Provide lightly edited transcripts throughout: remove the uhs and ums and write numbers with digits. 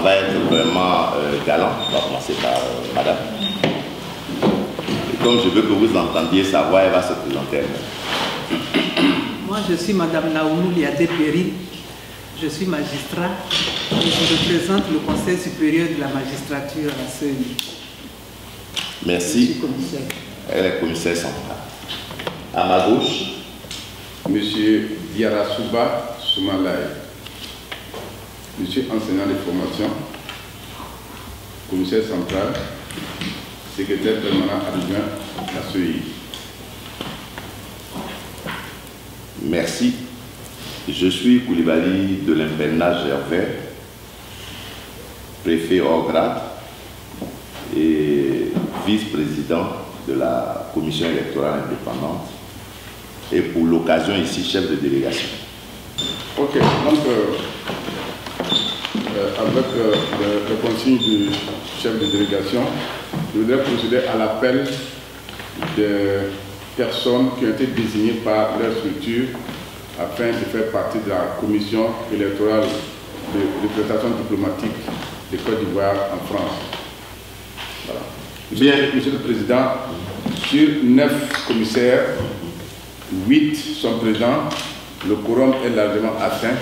va être vraiment galant. On va commencer par madame. Et comme je veux que vous entendiez sa voix, elle va se présenter elle-même. Moi, je suis madame Naounou Liadé Péry. Je suis magistrat et je représente le Conseil supérieur de la magistrature à CENI. Merci. Je suis commissaire. Elle est commissaire centrale. À ma gauche, Monsieur Diarasuba Soumalay. Monsieur enseignant de formation, commissaire central, secrétaire permanent adjoint de la CEI. merci. Je suis Koulibaly de l'Impenna Gervais, préfet hors grade et vice-président de la commission électorale indépendante et pour l'occasion ici chef de délégation. Ok, donc avec le consigne du chef de délégation, je voudrais procéder à l'appel des personnes qui ont été désignées par leur structure afin de faire partie de la commission électorale de représentation diplomatique de Côte d'Ivoire en France. Voilà. Bien. Monsieur le Président, sur 9 commissaires, 8 sont présents. Le quorum est largement atteint,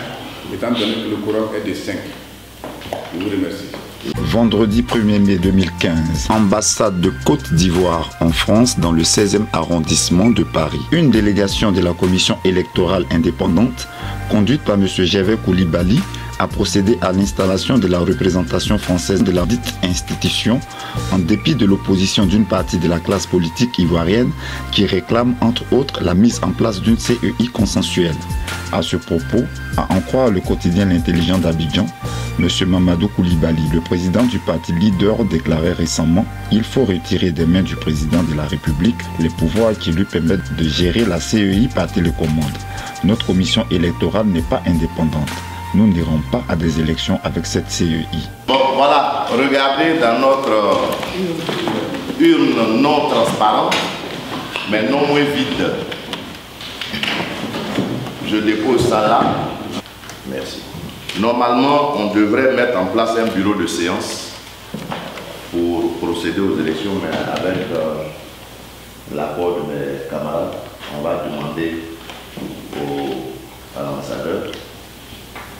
étant donné que le quorum est de 5. Je vous remercie. Vendredi 1er mai 2015, ambassade de Côte d'Ivoire en France dans le 16e arrondissement de Paris. Une délégation de la commission électorale indépendante, conduite par M. Gervais Koulibaly, a procédé à l'installation de la représentation française de la dite institution, en dépit de l'opposition d'une partie de la classe politique ivoirienne qui réclame entre autres la mise en place d'une CEI consensuelle. À ce propos, à en croire le quotidien L'Intelligent d'Abidjan, M. Mamadou Koulibaly, le président du parti leader, déclarait récemment « Il faut retirer des mains du président de la République les pouvoirs qui lui permettent de gérer la CEI par télécommande. Notre commission électorale n'est pas indépendante. Nous n'irons pas à des élections avec cette CEI. » Bon, voilà, regardez dans notre urne non transparente, mais non moins vide. Je dépose ça là. Merci. Normalement, on devrait mettre en place un bureau de séance pour procéder aux élections, mais avec l'accord de mes camarades, on va demander à l'ambassadeur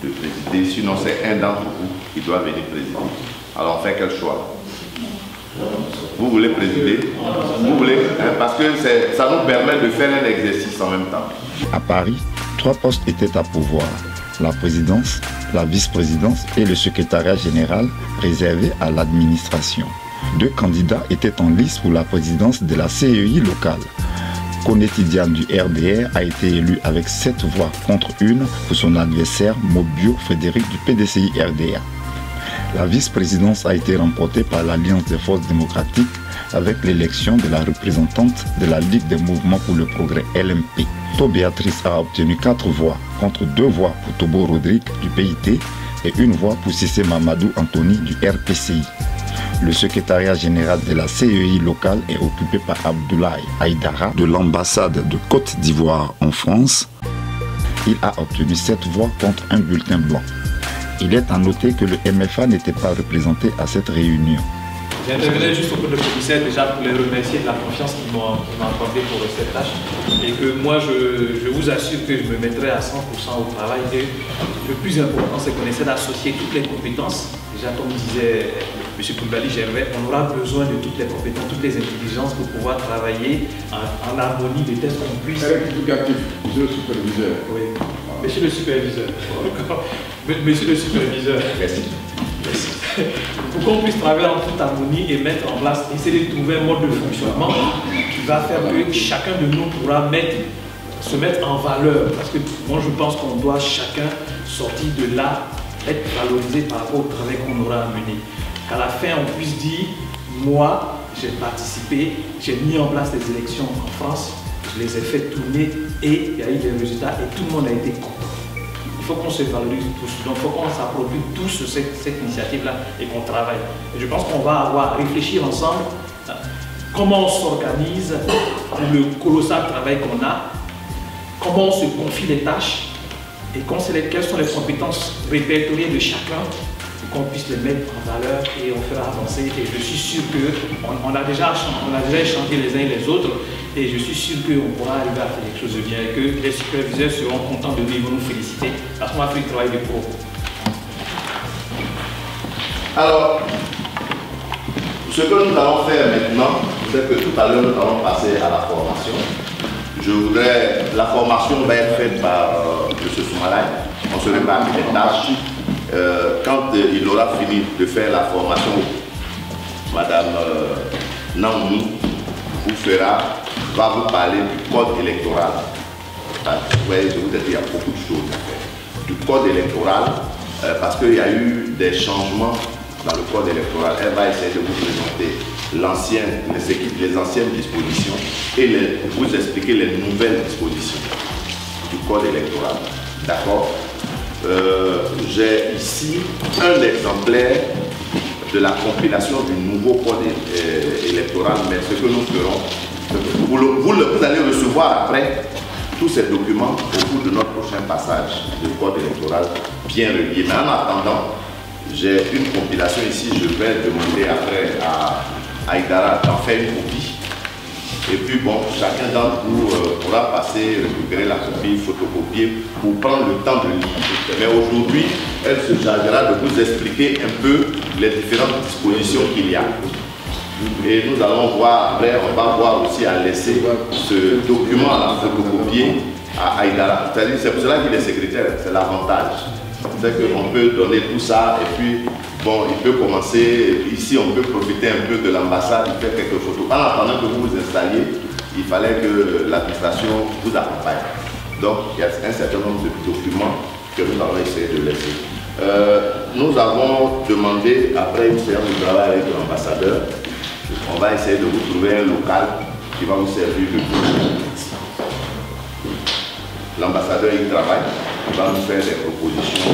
de présider. Sinon, c'est un d'entre vous qui doit venir présider. Alors, on fait quel choix? Vous voulez présider? Vous voulez, hein, parce que ça nous permet de faire un exercice en même temps. À Paris, 3 postes étaient à pourvoir. La présidence, la vice-présidence et le secrétariat général réservés à l'administration. 2 candidats étaient en lice pour la présidence de la CEI locale. Koné Tidiane du RDR a été élu avec 7 voix contre 1 pour son adversaire Mobio Frédéric du PDCI RDR. La vice-présidence a été remportée par l'Alliance des forces démocratiques avec l'élection de la représentante de la Ligue des mouvements pour le progrès LMP. To Béatrice a obtenu 4 voix contre 2 voix pour Tobo Rodrigue du PIT et 1 voix pour Cissé Mamadou Anthony du RPCI. Le secrétariat général de la CEI locale est occupé par Abdoulaye Aïdara de l'ambassade de Côte d'Ivoire en France. Il a obtenu 7 voix contre 1 bulletin blanc. Il est à noter que le MFA n'était pas représenté à cette réunion. J'intervenais juste auprès de commissaire déjà pour les remercier de la confiance qu'ils m'ont accordée pour cette tâche. Et que moi, je vous assure que je me mettrai à 100% au travail. Et le plus important, c'est qu'on essaie d'associer toutes les compétences. Déjà, comme disait M. Koulibaly Gervais, on aura besoin de toutes les compétences, toutes les intelligences pour pouvoir travailler en harmonie de telle qu'on puisse. Rectificatif, monsieur le superviseur. Oui, monsieur le superviseur. Monsieur le superviseur. Merci. Pour qu'on puisse travailler en toute harmonie et mettre en place, essayer de trouver un mode de fonctionnement qui va faire que chacun de nous pourra se mettre en valeur. Parce que moi je pense qu'on doit chacun sortir de là, être valorisé par rapport au travail qu'on aura à mener. Qu'à la fin on puisse dire, moi j'ai participé, j'ai mis en place les élections en France, je les ai fait tourner et il y a eu des résultats et tout le monde a été content. Il faut qu'on se valorise tous, donc il faut qu'on s'approprie tous cette initiative-là et qu'on travaille. Et je pense qu'on va avoir à réfléchir ensemble comment on s'organise pour le colossal travail qu'on a, comment on se confie les tâches et quelles sont les compétences répertoriées de chacun qu'on puisse les mettre en valeur et on fera avancer. Et je suis sûr qu'on a déjà échangé les uns et les autres et je suis sûr qu'on pourra arriver à faire quelque chose de bien et que les superviseurs seront contents de nous, ils vont nous féliciter parce qu'on a fait le travail de pro. Alors, ce que nous allons faire maintenant, c'est que tout à l'heure nous allons passer à la formation. La formation va être faite par M. Soumalay. On se répartit les tâches. Quand il aura fini de faire la formation, Madame Naoumi va vous parler du code électoral. Vous voyez, je vous ai dit, il y a beaucoup de choses à faire. Du code électoral, parce qu'il y a eu des changements dans le code électoral. Elle va essayer de vous présenter les anciennes dispositions et vous expliquer les nouvelles dispositions du code électoral. D'accord? J'ai ici un exemplaire de la compilation du nouveau code électoral, mais ce que nous ferons, vous allez recevoir après tous ces documents au cours de notre prochain passage du code électoral bien relié. Mais en attendant, j'ai une compilation ici, je vais demander après à Aïdara d'en faire une copie. Et puis bon, chacun d'entre vous pourra passer, récupérer la copie, photocopier pour prendre le temps de lire. Mais aujourd'hui, elle se chargera de vous expliquer un peu les différentes dispositions qu'il y a. Et nous allons voir, après on va voir aussi à laisser ce document à photocopier à Aïdara. C'est pour cela qu'il est secrétaire, c'est l'avantage. C'est qu'on peut donner tout ça et puis bon, il peut commencer, ici on peut profiter un peu de l'ambassade, il fait quelques photos. En attendant que vous vous installiez, il fallait que l'administration vous accompagne. Donc il y a un certain nombre de documents que nous allons essayer de laisser. Nous avons demandé, après une séance de travail avec l'ambassadeur, on va essayer de vous trouver un local qui va vous servir de bureau. L'ambassadeur il travaille, il va nous faire des propositions.